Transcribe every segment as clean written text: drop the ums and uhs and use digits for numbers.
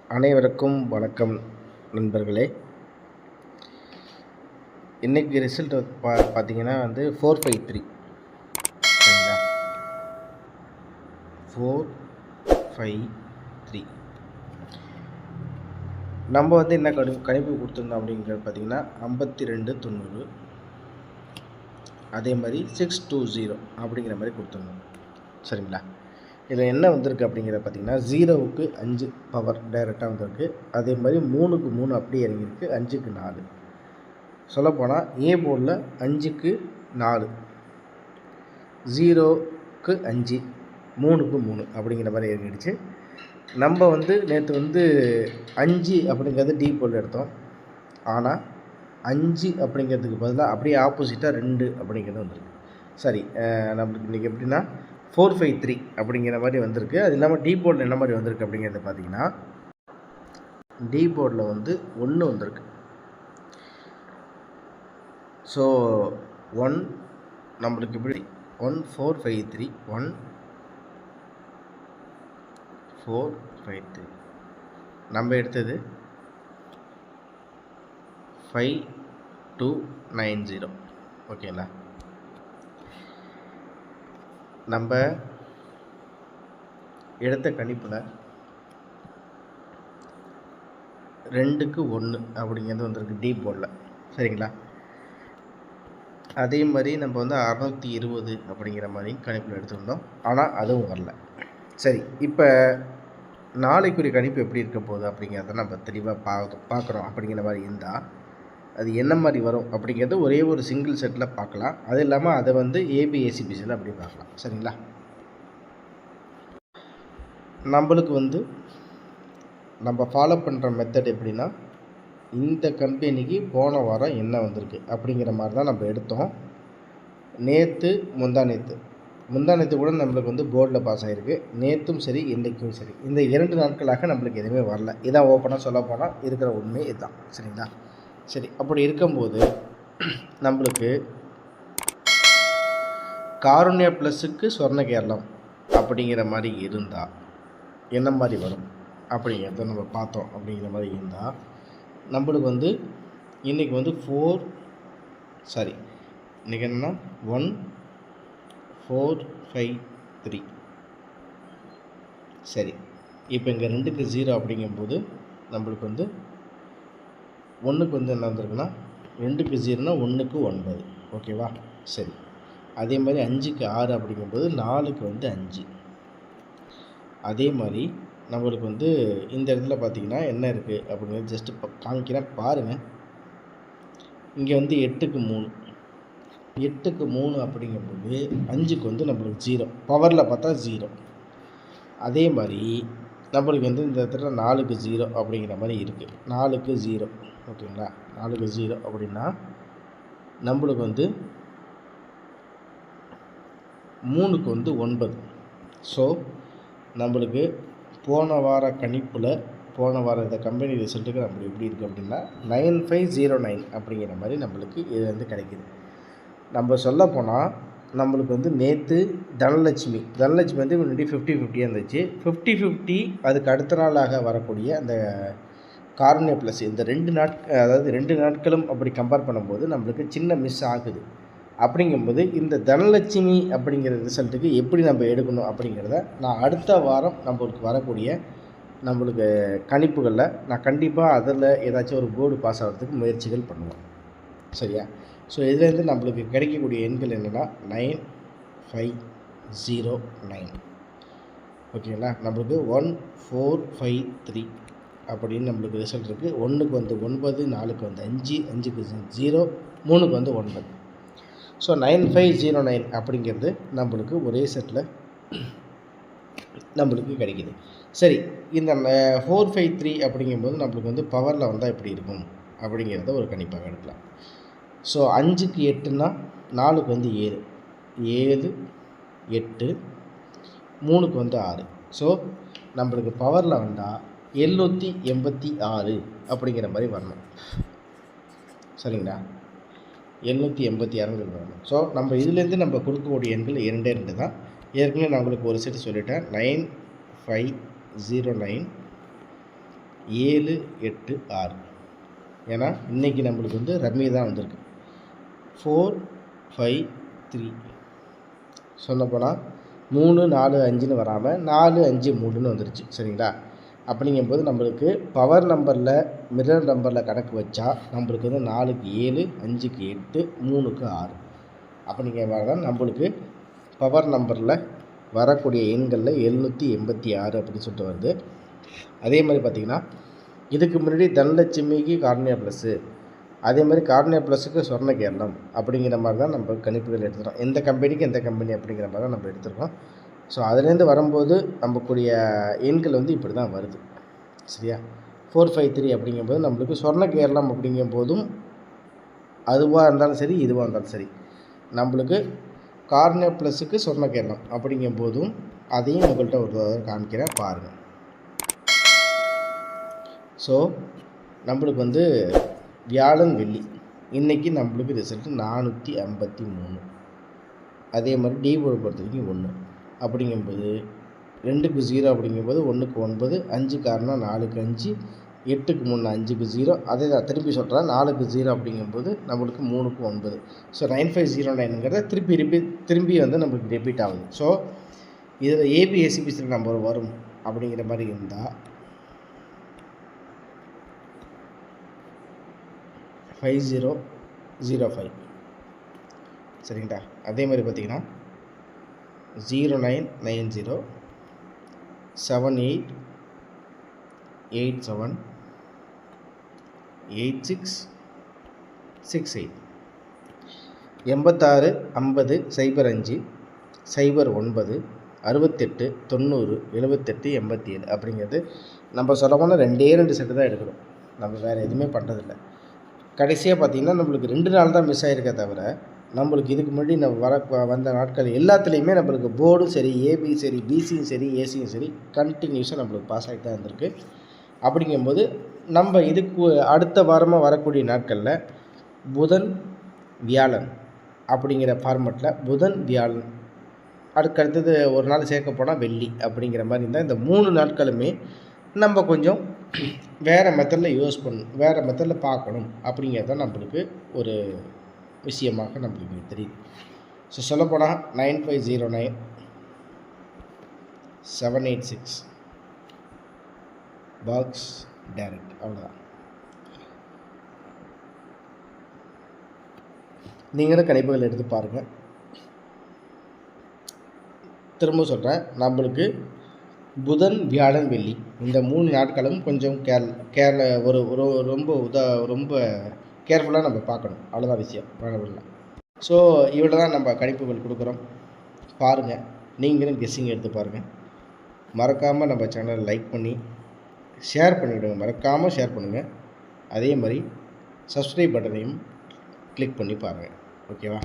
அனைவருக்கும் வணக்கம் நண்பர்களே. இன்றைக்கி ரிசல்ட் பார்த்தீங்கன்னா 453 சரிங்களா. 453 நம்ம என்ன கணிப்பு கொடுத்துருந்தோம் அப்படிங்கிறது பார்த்தீங்கன்னா 5290, அதே மாதிரி 620 அப்படிங்கிற மாதிரி கொடுத்துருந்தோம் சரிங்களா. இதில் என்ன வந்திருக்கு அப்படிங்கிறத பார்த்தீங்கன்னா 0க்கு 5 பவர் டைரெக்டாக வந்திருக்கு. அதே மாதிரி 3க்கு 3 அப்படியே இறங்கியிருக்கு, 5க்கு 4. சொல்லப்போனால் ஏ போர்டில் 5க்கு 4, 0க்கு 5, 3க்கு 3 அப்படிங்கிற மாதிரி இறங்கிடுச்சு. நம்ம நேற்று 5 அப்படிங்கிறது டி போர்டில் எடுத்தோம். ஆனால் 5 அப்படிங்கிறதுக்கு பதிலாக அப்படியே ஆப்போசிட்டாக 2 அப்படிங்கிறது வந்திருக்கு. சரி, நம்மளுக்கு இன்றைக்கி எப்படின்னா 453 அப்படிங்கிற மாதிரி வந்திருக்கு. அது இல்லாமல் டி போர்டில் என்ன மாதிரி வந்திருக்கு அப்படிங்கிறத பார்த்தீங்கன்னா டி போர்டில் 1 வந்திருக்கு. ஸோ 1 நம்மளுக்கு இப்படி 1453 1453 நம்ம எடுத்தது 5290 ஓகேங்களா. நம்ம எடுத்த கணிப்பில் 2க்கு 1 அப்படிங்கிறது வந்திருக்கு டி போர்டில் சரிங்களா. அதே மாதிரி நம்ம 620 அப்படிங்கிற மாதிரி கணிப்பில் எடுத்துருந்தோம். ஆனால் அதுவும் வரல. சரி, இப்போ நாளைக்குரிய கணிப்பு எப்படி இருக்க போகுது அப்படிங்கிறத நம்ம தெளிவாக பார்க்குறோம். அப்படிங்கிற மாதிரி இருந்தால் அது என்ன மாதிரி வரும் அப்படிங்கிறது ஒரே ஒரு சிங்கிள் செட்டில் பார்க்கலாம். அது இல்லாமல் அதை ஏபிஎஸ்சிபிசியில் அப்படி பார்க்கலாம் சரிங்களா. நம்மளுக்கு நம்ம ஃபாலோ பண்ணுற மெத்தட் எப்படின்னா, இந்த கம்பெனிக்கு போன வாரம் என்ன வந்திருக்கு அப்படிங்கிற மாதிரி தான் நம்ம எடுத்தோம். முந்தானேத்து கூட நம்மளுக்கு போர்டில் பாஸ் ஆகிருக்கு. நேற்றும் சரி இன்றைக்கும் சரி, இந்த 2 நாட்களாக நம்மளுக்கு எதுவுமே வரல. இதான் ஓப்பனாக சொல்ல போனால் இருக்கிற உண்மை இதுதான் சரிங்களா. சரி, அப்படி இருக்கும்போது நம்மளுக்கு காருண்யா ப்ளஸுக்கு சொர்ண கேரளம் அப்படிங்கிற மாதிரி இருந்தால் என்ன மாதிரி வரும் அப்படிங்கிறத நம்ம பார்த்தோம். அப்படிங்கிற மாதிரி இருந்தால் நம்மளுக்கு இன்றைக்கி இன்றைக்கி என்னென்னா 1453 சரி. இப்போ இங்கே 2க்கு 0 அப்படிங்கும்போது நம்மளுக்கு 1க்கு என்ன வந்திருக்குன்னா 2க்கு 0னா 1க்கு 9 ஓகேவா. சரி, அதே மாதிரி 5க்கு 6 அப்படிங்கும்போது 4க்கு 5. அதே மாதிரி நம்மளுக்கு இந்த இடத்துல பார்த்திங்கன்னா என்ன இருக்குது அப்படிங்கிறது ஜஸ்ட்டு காமிக்கிறேன் பாருங்கள். இங்கே 8க்கு 3 அப்படிங்கும்போது 5க்கு நம்மளுக்கு 0, பவரில் பார்த்தா 0. அதே மாதிரி நம்மளுக்கு இந்த இடத்துல 4க்கு 0 அப்படிங்கிற மாதிரி இருக்குது. 4க்கு 0 ஓகேங்களா. 4க்கு 0 அப்படின்னா நம்மளுக்கு 3க்கு 9. ஸோ நம்மளுக்கு போன வார கணிப்பில் போன வாரம் இந்த கம்பெனி ரிசல்ட்டுக்கு நம்மளுக்கு எப்படி இருக்குது அப்படின்னா 9509 அப்படிங்கிற மாதிரி நம்மளுக்கு இது கிடைக்கிது. நம்ம சொல்ல போனால் நம்மளுக்கு நேற்று தனலட்சுமி முன்னாடி 50-50 இருந்துச்சு. 50-50 அதுக்கு அடுத்த நாளாக வரக்கூடிய அந்த காருண்யா ப்ளஸ் இந்த 2 நாட்களும் அப்படி கம்பேர் பண்ணும்போது நம்மளுக்கு சின்ன மிஸ் ஆகுது. அப்படிங்கும்போது இந்த தனலட்சுமி அப்படிங்கிற ரிசல்ட்டுக்கு எப்படி நம்ம எடுக்கணும் அப்படிங்கிறத நான் அடுத்த வாரம் நம்மளுக்கு வரக்கூடிய நம்மளுக்கு கணிப்புகளில் நான் கண்டிப்பாக அதில் ஏதாச்சும் ஒரு போர்டு பாஸ் ஆகிறதுக்கு முயற்சிகள் பண்ணுவேன் சரியா. ஸோ இதுலேருந்து நம்மளுக்கு கிடைக்கக்கூடிய எண்கள் என்னென்னா 9509 ஓகேங்களா. நம்மளுக்கு 1453 அப்படின்னு நம்மளுக்கு ரிசல்ட் இருக்குது. 1க்கு 9, 4க்கு 5, 5க்கு 0, 3க்கு 9. ஸோ 9509 அப்படிங்கிறது நம்மளுக்கு ஒரே செட்டில் நம்மளுக்கு கிடைக்கிது. சரி, இந்த 453 அப்படிங்கும்போது நம்மளுக்கு பவரில் வந்தால் எப்படி இருக்கும் அப்படிங்கிறத ஒரு கணிப்பாக எடுக்கலாம். ஸோ 5க்கு 8னா 4க்கு 7, 7, 8, 3க்கு 6. ஸோ நம்மளுக்கு பவரில் வந்தால் 786 அப்படிங்கிற மாதிரி வரணும் சரிங்களா. 786 வரணும். ஸோ நம்ம இதுலேருந்து நம்ம கொடுக்கக்கூடிய எண்கள் 2 தான். ஏற்கனவே நான் உங்களுக்கு ஒரு செட்டு சொல்லிட்டேன். 9509 7 8 6. ஏன்னா இன்றைக்கி நம்மளுக்கு வந்து ரம்மி தான் வந்திருக்கு. 4 5 3 சொன்னப்போனால் 3 4 5ன்னு வராமல் 4 5 3ன்னு வந்துருச்சு. சரிங்களா? அப்படிங்கும்போது நம்மளுக்கு பவர் நம்பரில் மிரர் நம்பரில் கணக்கு வச்சா நம்மளுக்கு வந்து 4க்கு 7 5க்கு 8 3க்கு 6 அப்படிங்கிற மாதிரி தான் நம்மளுக்கு பவர் நம்பரில் வரக்கூடிய எண்களில் 786 அப்படின்னு சொல்லிட்டு வருது. அதே மாதிரி பார்த்திங்கன்னா இதுக்கு முன்னாடி தனலட்சுமிக்கு கார்னியா ப்ளஸ்ஸு, அதே மாதிரி கார்னியா ப்ளஸுக்கு சொர்ண கேரளம் அப்படிங்கிற மாதிரி தான் நம்ம கணிப்புகள் எடுத்துகிறோம். எந்த கம்பெனிக்கு எந்த கம்பெனி அப்படிங்கிற மாதிரி தான் நம்ம எடுத்துருக்கோம். ஸோ அதுலேருந்து வரும்போது நம்மக்கூடிய எண்கள் வந்து இப்படி தான் வருது. சரியா? 453 அப்படிங்கும்போது நம்மளுக்கு சொர்ண கேரளம் அப்படிங்கும்போதும் அதுவாக இருந்தாலும் சரி இதுவாக இருந்தாலும் சரி நம்மளுக்கு கார்னியா ப்ளஸுக்கு சொர்ண கேரளம் அப்படிங்கும்போதும் அதையும் உங்கள்கிட்ட ஒரு காமிக்கிறேன் பாருங்கள். ஸோ நம்மளுக்கு வந்து வியாழன் வெள்ளி இன்றைக்கி நம்மளுக்கு ரிசல்ட்டு 453. அதே மாதிரி டி போர்டு பொறுத்த வரைக்கும் 1 அப்படிங்கும்போது 2க்கு 0 அப்படிங்கும்போது 1க்கு 9, 5 காரணம் 4க்கு 5, 8க்கு 3 5க்கு 0. அதே தான் திருப்பி சொல்கிறேன், 4க்கு 0 அப்படிங்கும்போது நம்மளுக்கு 3க்கு 9. ஸோ 9509ங்கிறத திரும்பி வந்து நம்மளுக்கு ரிப்பீட் ஆகுது. ஸோ இதில் ஏபிஎஸ்சிபிசியில் நம்பர் வரும் அப்படிங்கிற மாதிரி இருந்தால் 5005. சரிங்களா? அதே மாதிரி பார்த்திங்கன்னா 0990 78 87 86 68 86 50 05 09 68 90 78 87 அப்படிங்கிறது நம்ம சொல்ல போனால் 2 செட்டு தான் எடுக்கணும். நம்ம வேறு எதுவுமே பண்ணுறதில்ல. கடைசியாக பார்த்திங்கன்னா நம்மளுக்கு 2 நாள் தான் மிஸ் ஆகிருக்கே தவிர நம்மளுக்கு இதுக்கு முன்னாடி நம்ம வந்த நாட்கள் எல்லாத்துலேயுமே நம்மளுக்கு போர்டும் சரி, ஏபி சரி, பிசியும் சரி, ஏசியும் சரி கண்டினியூஸாக நம்மளுக்கு பாஸ் ஆகிட்டு தான் இருந்திருக்கு. அப்படிங்கும்போது நம்ம இதுக்கு அடுத்த வாரமாக வரக்கூடிய நாட்களில் புதன் வியாழன் அப்படிங்கிற ஃபார்மெட்டில் புதன் வியாழன் அடுத்தது ஒரு நாள் சேர்க்க போனால் வெள்ளி அப்படிங்கிற மாதிரி இருந்தால் இந்த 3 நாட்களுமே நம்ம கொஞ்சம் வேறு மெத்தடில் யூஸ் பண்ணணும், வேறு மெத்தடில் பார்க்கணும் அப்படிங்கிறது தான் நம்மளுக்கு ஒரு விஷயமாக நம்மளுக்கு தெரியுது. ஸோ சொல்லப்போனால் 9509 786 பாக்ஸ் டைரக்ட் அவ்வளோதான். நீங்களும் கணிப்புகள் எடுத்து பாருங்கள். திரும்ப சொல்கிறேன், நம்மளுக்கு புதன் வியாழன் வெள்ளி இந்த 3 நாட்களும் கொஞ்சம் ரொம்ப கேர்ஃபுல்லாக நம்ம பார்க்கணும். அவ்வளோதான் விஷயம், வேணவில்லை. ஸோ இவ்வளோ தான் நம்ம கணிப்புகள் கொடுக்குறோம். பாருங்கள், நீங்களும் கெஸ்ஸிங் எடுத்து பாருங்கள். மறக்காமல் நம்ம சேனலை லைக் பண்ணி ஷேர் பண்ணிவிடுங்க. மறக்காமல் ஷேர் பண்ணுங்கள். அதே மாதிரி சப்ஸ்கிரைப் பட்டனையும் கிளிக் பண்ணி பாருங்கள். ஓகேவா?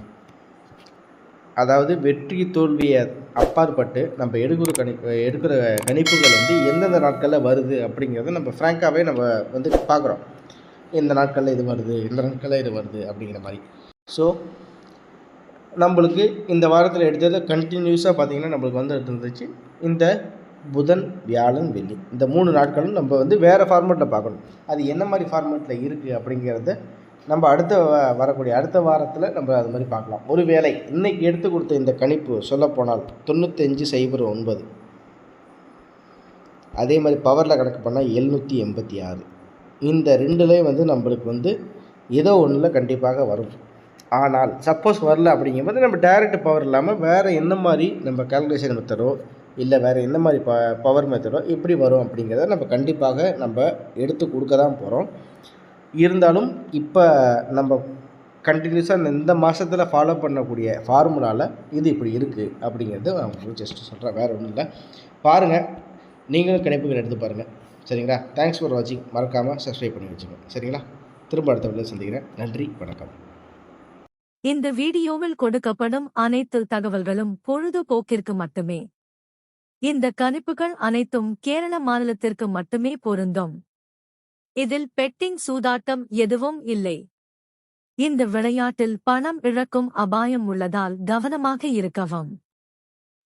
அதாவது வெற்றி தோல்வியை அப்பாற்பட்டு நம்ம எடுக்கிற கணிப்புகள் வந்து எந்தெந்த நாட்களில் வருது அப்படிங்கிறத நம்ம ஃப்ராங்காகவே நம்ம வந்து பார்க்குறோம். இந்த நாட்களில் இது வருது, இந்த நாட்களில் இது வருது அப்படிங்கிற மாதிரி. ஸோ நம்மளுக்கு இந்த வாரத்தில் எடுத்தது கண்டினியூஸாக பார்த்திங்கன்னா நம்மளுக்கு வந்து இருந்துச்சு இந்த புதன் வியாழன் வெள்ளி இந்த 3 நாட்களும் நம்ம வந்து வேறு ஃபார்மேட்டில் பார்க்கணும். அது என்ன மாதிரி ஃபார்மேட்டில் இருக்குது அப்படிங்கிறத நம்ம வரக்கூடிய அடுத்த வாரத்தில் நம்ம அது மாதிரி பார்க்கலாம். ஒருவேளை இன்றைக்கி எடுத்து கொடுத்த இந்த கணிப்பு சொல்லப்போனால் 9509, அதே மாதிரி பவரில் கணக்கு பண்ணால் 786. இந்த 2லேயும் வந்து நம்மளுக்கு வந்து ஏதோ ஒன்றில் கண்டிப்பாக வரும். ஆனால் சப்போஸ் வரல அப்படிங்கும்போது நம்ம டைரக்ட் பவர் இல்லாமல் வேறு என்ன மாதிரி நம்ம கால்குலேஷன் மெத்தடோ இல்லை வேறு என்ன மாதிரி பவர் மெத்தடோ எப்படி வரும் அப்படிங்கிறத நம்ம கண்டிப்பாக நம்ம எடுத்து கொடுக்க தான் போகிறோம். இருந்தாலும் இப்போ நம்ம கண்டினியூஸாக இந்த மாதத்தில் ஃபாலோ பண்ணக்கூடிய ஃபார்முலாவில் இது இப்படி இருக்குது அப்படிங்கிறது நான் உங்களுக்கு ஜஸ்ட்டு சொல்கிறேன், வேறு ஒன்றும் இல்லை. பாருங்கள், நீங்களும் கணிப்புகள் எடுத்து பாருங்கள். சரிங்களா? தேங்க்ஸ் ஃபார் வாட்சிங். மறக்காமல் சப்ஸ்கிரைப் பண்ணி வச்சுக்கோங்க. சரிங்களா? திரும்ப அடுத்த வீடியோவில் சந்திக்கிறேன். நன்றி, வணக்கம். இந்த வீடியோவில் கொடுக்கப்படும் அனைத்து தகவல்களும் பொழுதுபோக்கிற்கு மட்டுமே. இந்த கணிப்புகள் அனைத்தும் கேரள மாநிலத்திற்கு மட்டுமே பொருந்தும். இதில் பெட்டிங் சூதாட்டம் எதுவும் இல்லை. இந்த விளையாட்டில் பணம் இழக்கும் அபாயம் உள்ளதால் கவனமாக இருக்கவும்.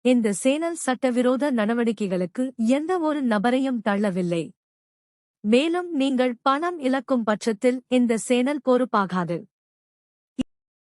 இந்த சேனல் சட்டவிரோத நடவடிக்கைகளுக்கு எந்த ஒரு நபரையும் தள்ளவில்லை. மேலும் நீங்கள் பணம் இழக்கும் பட்சத்தில் இந்த சேனல் பொறுப்பாகாது.